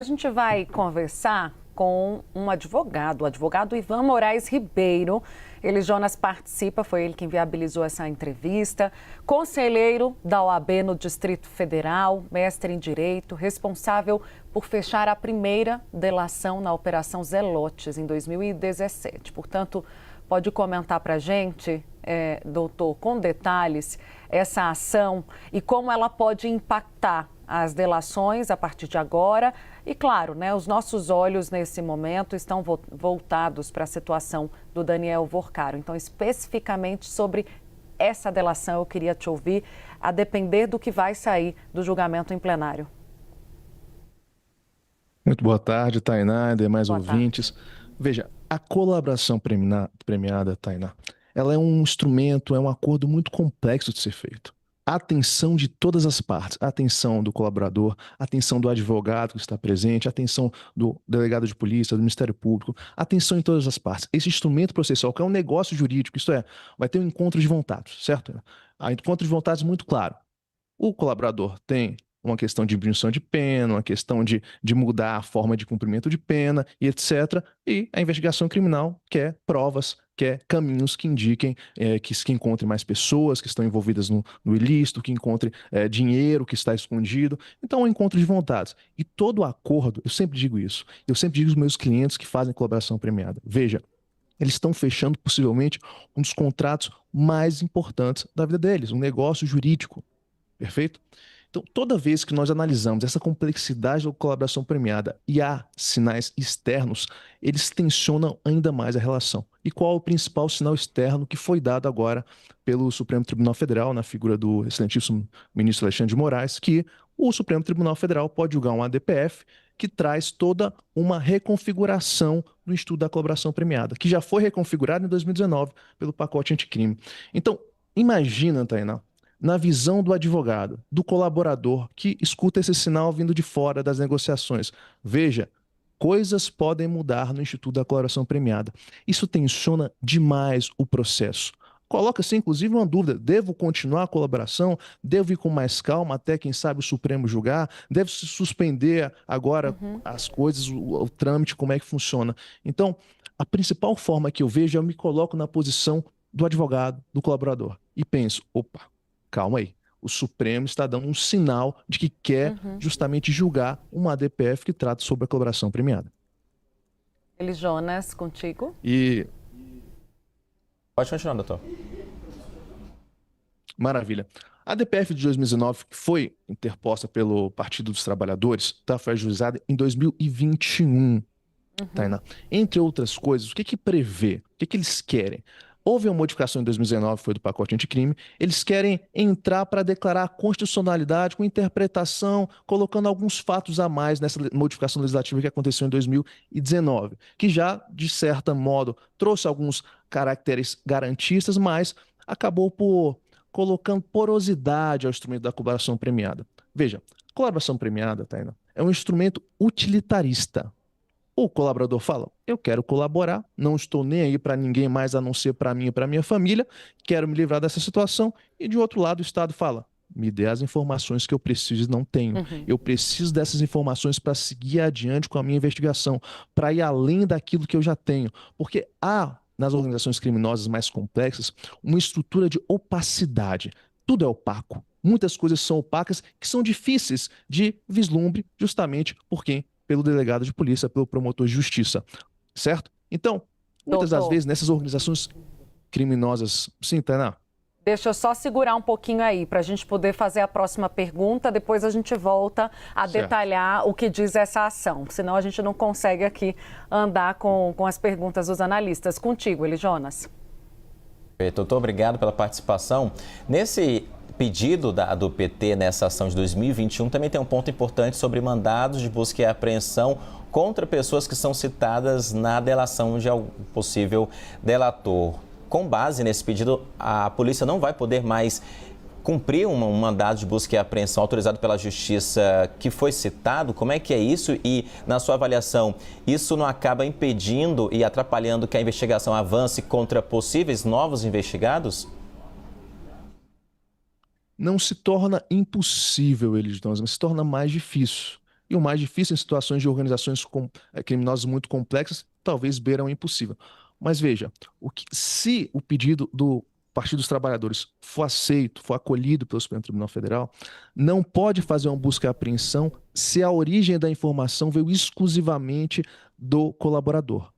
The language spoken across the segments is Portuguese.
A gente vai conversar com um advogado, o advogado Ivan Moraes Ribeiro. Ele, Jonas, participa, foi ele quem viabilizou essa entrevista. Conselheiro da OAB no Distrito Federal, mestre em Direito, responsável por fechar a primeira delação na Operação Zelotes em 2017. Portanto, pode comentar para a gente, doutor, com detalhes, essa ação e como ela pode impactar as delações a partir de agora. E claro, né, os nossos olhos nesse momento estão voltados para a situação do Daniel Vorcaro. Então, especificamente sobre essa delação, eu queria te ouvir, a depender do que vai sair do julgamento em plenário. Muito boa tarde, Tainá e demais Boa ouvintes. tarde. Veja, a colaboração premiada, Tainá, ela é um instrumento, é um acordo muito complexo de ser feito. A atenção de todas as partes, a atenção do colaborador, a atenção do advogado que está presente, a atenção do delegado de polícia, do Ministério Público, a atenção em todas as partes. Esse instrumento processual, que é um negócio jurídico, isto é, vai ter um encontro de vontades, certo? Há encontro de vontades muito claro. O colaborador tem uma questão de diminuição de pena, uma questão de mudar a forma de cumprimento de pena e etc. E a investigação criminal quer provas, quer caminhos que indiquem que encontre mais pessoas que estão envolvidas no ilícito, que encontre dinheiro que está escondido. Então, é um encontro de vontades. E todo acordo, eu sempre digo isso, eu sempre digo aos meus clientes que fazem colaboração premiada. Veja, eles estão fechando possivelmente um dos contratos mais importantes da vida deles, um negócio jurídico. Perfeito? Então, toda vez que nós analisamos essa complexidade da colaboração premiada e há sinais externos, eles tensionam ainda mais a relação. E qual é o principal sinal externo que foi dado agora pelo Supremo Tribunal Federal, na figura do excelentíssimo ministro Alexandre de Moraes, que o Supremo Tribunal Federal pode julgar um ADPF que traz toda uma reconfiguração do Instituto da Colaboração Premiada, que já foi reconfigurado em 2019 pelo pacote anticrime. Então, imagina, Tainá, na visão do advogado, do colaborador que escuta esse sinal vindo de fora das negociações. Veja, coisas podem mudar no Instituto da Colaboração Premiada. Isso tensiona demais o processo. Coloca-se, inclusive, uma dúvida: devo continuar a colaboração? Devo ir com mais calma até, quem sabe, o Supremo julgar? Deve-se suspender agora as coisas, o trâmite, como é que funciona? Então, a principal forma que eu vejo é eu me coloco na posição do advogado, do colaborador, e penso: opa, calma aí. O Supremo está dando um sinal de que quer justamente julgar uma ADPF que trata sobre a colaboração premiada. Ele, Jonas, contigo. E Pode continuar, doutor. maravilha. A ADPF de 2019, que foi interposta pelo Partido dos Trabalhadores, foi ajuizada em 2021. Tainá. Entre outras coisas, o que prevê? O que eles querem? Houve uma modificação em 2019, foi do pacote anticrime. Eles querem entrar para declarar a constitucionalidade com interpretação, colocando alguns fatos a mais nessa modificação legislativa que aconteceu em 2019, que já, de certo modo, trouxe alguns caracteres garantistas, mas acabou por colocando porosidade ao instrumento da colaboração premiada. Veja, a colaboração premiada, Tainá, é um instrumento utilitarista. O colaborador fala: eu quero colaborar, não estou nem aí para ninguém mais a não ser para mim e para minha família, quero me livrar dessa situação. E de outro lado, o Estado fala: me dê as informações que eu preciso e não tenho. Eu preciso dessas informações para seguir adiante com a minha investigação, para ir além daquilo que eu já tenho. Porque há, nas organizações criminosas mais complexas, uma estrutura de opacidade. Tudo é opaco. Muitas coisas são opacas que são difíceis de vislumbre, justamente por quem? Pelo delegado de polícia, pelo promotor de justiça, certo? Então, muitas das Doutor, vezes, nessas organizações criminosas... Sim, Tainá? deixa eu só segurar um pouquinho aí para a gente poder fazer a próxima pergunta. Depois a gente volta a detalhar o que diz essa ação. Senão a gente não consegue aqui andar com as perguntas dos analistas. Contigo, Eli Jonas. Doutor, obrigado pela participação. Nesse pedido do PT nessa ação de 2021, também tem um ponto importante sobre mandados de busca e apreensão contra pessoas que são citadas na delação de algum possível delator. Com base nesse pedido, a polícia não vai poder mais cumprir um mandado de busca e apreensão autorizado pela Justiça que foi citado. Como é que é isso? E, na sua avaliação, isso não acaba impedindo e atrapalhando que a investigação avance contra possíveis novos investigados? Não se torna impossível, eles mas se torna mais difícil. e o mais difícil em situações de organizações criminosas muito complexas, talvez beira o impossível. Mas veja, se o pedido do Partido dos Trabalhadores for aceito, for acolhido pelo Supremo Tribunal Federal, não pode fazer uma busca e apreensão se a origem da informação veio exclusivamente do colaborador.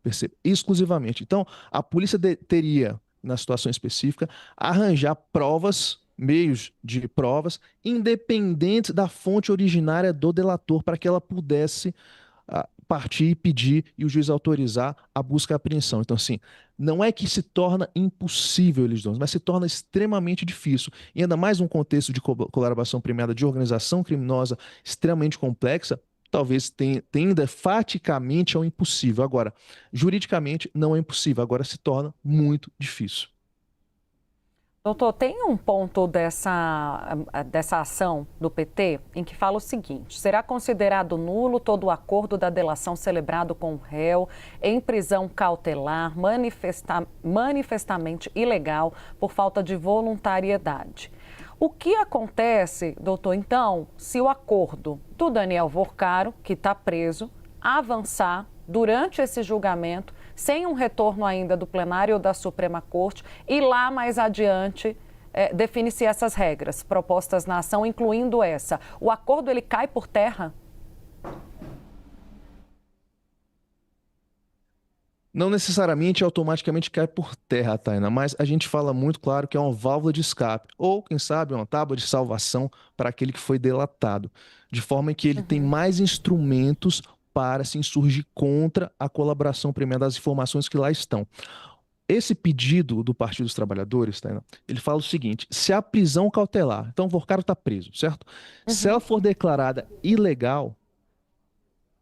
Percebe? Exclusivamente. Então, a polícia teria, na situação específica, arranjar provas, meios de provas, independentes da fonte originária do delator, para que ela pudesse partir e pedir e o juiz autorizar a busca e a apreensão. Então, assim, não é que se torna impossível, Elisdons, mas se torna extremamente difícil. E ainda mais num contexto de colaboração premiada de organização criminosa extremamente complexa, talvez tenda faticamente ao impossível. Agora, juridicamente não é impossível, agora se torna muito difícil. Doutor, tem um ponto dessa ação do PT em que fala o seguinte: será considerado nulo todo o acordo da delação celebrado com o réu em prisão cautelar manifestamente ilegal por falta de voluntariedade. O que acontece, doutor, então, se o acordo do Daniel Vorcaro, que está preso, avançar durante esse julgamento, sem um retorno ainda do plenário ou da Suprema Corte, e lá mais adiante define-se essas regras propostas na ação, incluindo essa? O acordo, ele cai por terra? Não necessariamente automaticamente cai por terra, Taina, mas a gente fala muito claro que é uma válvula de escape, ou, quem sabe, uma tábua de salvação para aquele que foi delatado, de forma que ele tem mais instrumentos para se insurgir contra a colaboração premiada das informações que lá estão. Esse pedido do Partido dos Trabalhadores, Taina, ele fala o seguinte: se a prisão cautelar, então o Vorcaro está preso, certo? Se ela for declarada ilegal,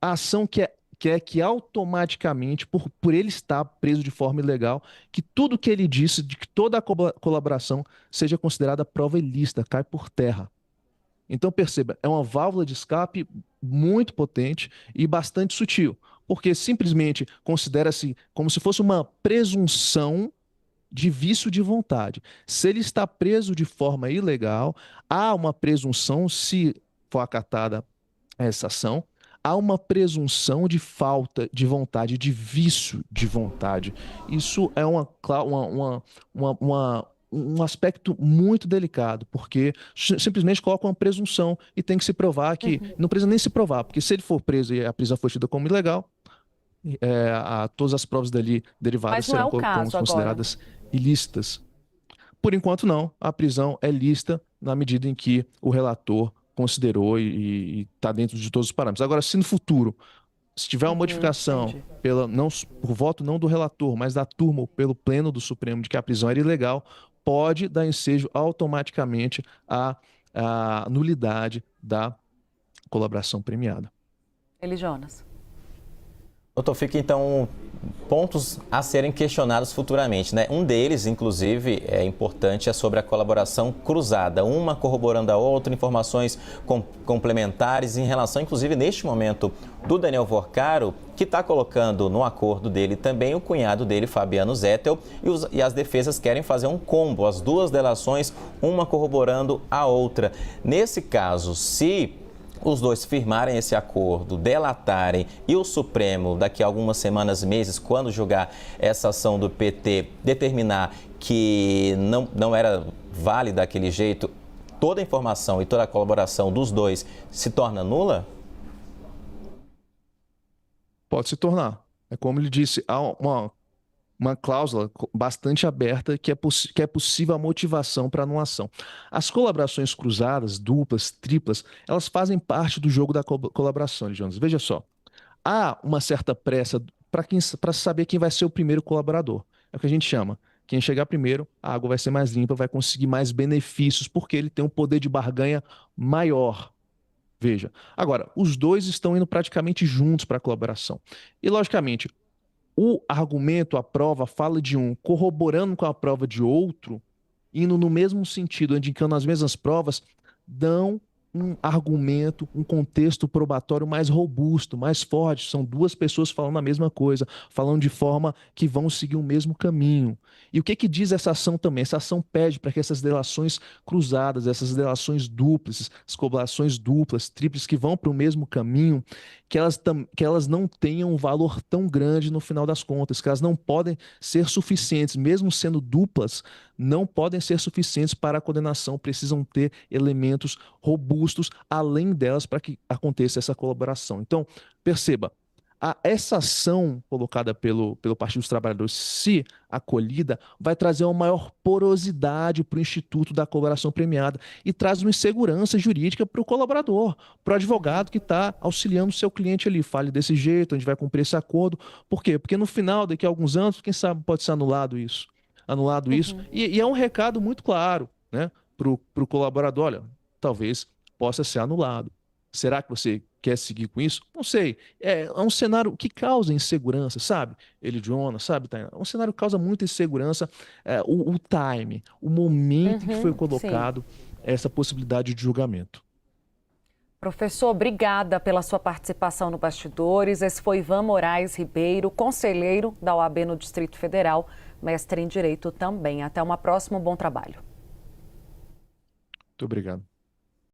a ação que automaticamente, por ele estar preso de forma ilegal, que tudo que ele disse, de que toda a colaboração seja considerada prova ilícita, cai por terra. Então, perceba, é uma válvula de escape muito potente e bastante sutil, porque simplesmente considera-se como se fosse uma presunção de vício de vontade. Se ele está preso de forma ilegal, há uma presunção, se for acatada essa ação, há uma presunção de falta de vontade, de vício de vontade. Isso é um aspecto muito delicado, porque simplesmente coloca uma presunção e tem que se provar que... Não precisa nem se provar, porque se ele for preso e a prisão for tida como ilegal, todas as provas dali derivadas serão consideradas ilícitas. Por enquanto, não. A prisão é lícita na medida em que o relator considerou e está dentro de todos os parâmetros. Agora, se no futuro, se tiver uma modificação por voto não do relator, mas da turma ou pelo pleno do Supremo de que a prisão era ilegal, pode dar ensejo automaticamente à nulidade da colaboração premiada. Jonas. Doutor, fica então pontos a serem questionados futuramente, né? Um deles, inclusive, é importante, é sobre a colaboração cruzada, uma corroborando a outra, informações complementares em relação, inclusive, neste momento, do Daniel Vorcaro, que está colocando no acordo dele também o cunhado dele, Fabiano Zettel, e as defesas querem fazer um combo, as duas delações, uma corroborando a outra. Nesse caso, se os dois firmarem esse acordo, delatarem e o Supremo, daqui a algumas semanas, meses, quando julgar essa ação do PT, determinar que não era válida daquele jeito, toda a informação e toda a colaboração dos dois se torna nula? Pode se tornar. É como ele disse, há uma cláusula bastante aberta que é possível a motivação para anulação. As colaborações cruzadas, duplas, triplas, elas fazem parte do jogo da colaboração, Jonas. Veja só, há uma certa pressa para saber quem vai ser o primeiro colaborador. É o que a gente chama. Quem chegar primeiro, a água vai ser mais limpa, vai conseguir mais benefícios, porque ele tem um poder de barganha maior. Veja, agora, os dois estão indo praticamente juntos para a colaboração. E, logicamente, o argumento, a prova, fala de um corroborando com a prova de outro, indo no mesmo sentido, indicando as mesmas provas, dão um argumento, um contexto probatório mais robusto, mais forte. São duas pessoas falando a mesma coisa, falando de forma que vão seguir o mesmo caminho. E o que diz essa ação também? Essa ação pede para que essas delações cruzadas, essas delações duplas, as colaborações duplas, tríplices que vão para o mesmo caminho, que elas não tenham um valor tão grande no final das contas, que elas não podem ser suficientes, mesmo sendo duplas, não podem ser suficientes para a condenação, precisam ter elementos robustos além delas para que aconteça essa colaboração. Então, perceba, essa ação colocada pelo Partido dos Trabalhadores, se acolhida, vai trazer uma maior porosidade para o Instituto da Colaboração Premiada e traz uma insegurança jurídica para o colaborador, para o advogado que está auxiliando o seu cliente ali. Fale desse jeito, a gente vai cumprir esse acordo. Por quê? Porque no final, daqui a alguns anos, quem sabe pode ser anulado isso. E é um recado muito claro, né, para o colaborador: olha, talvez possa ser anulado. Será que você quer seguir com isso? Não sei. É um cenário que causa insegurança, sabe? Jonas, sabe, Tainá? É um cenário que causa muita insegurança. O time, o momento em que foi colocado essa possibilidade de julgamento. Professor, obrigada pela sua participação no Bastidores. Esse foi Ivan Moraes Ribeiro, conselheiro da OAB no Distrito Federal, mestre em Direito também. Até uma próxima, bom trabalho. Muito obrigado.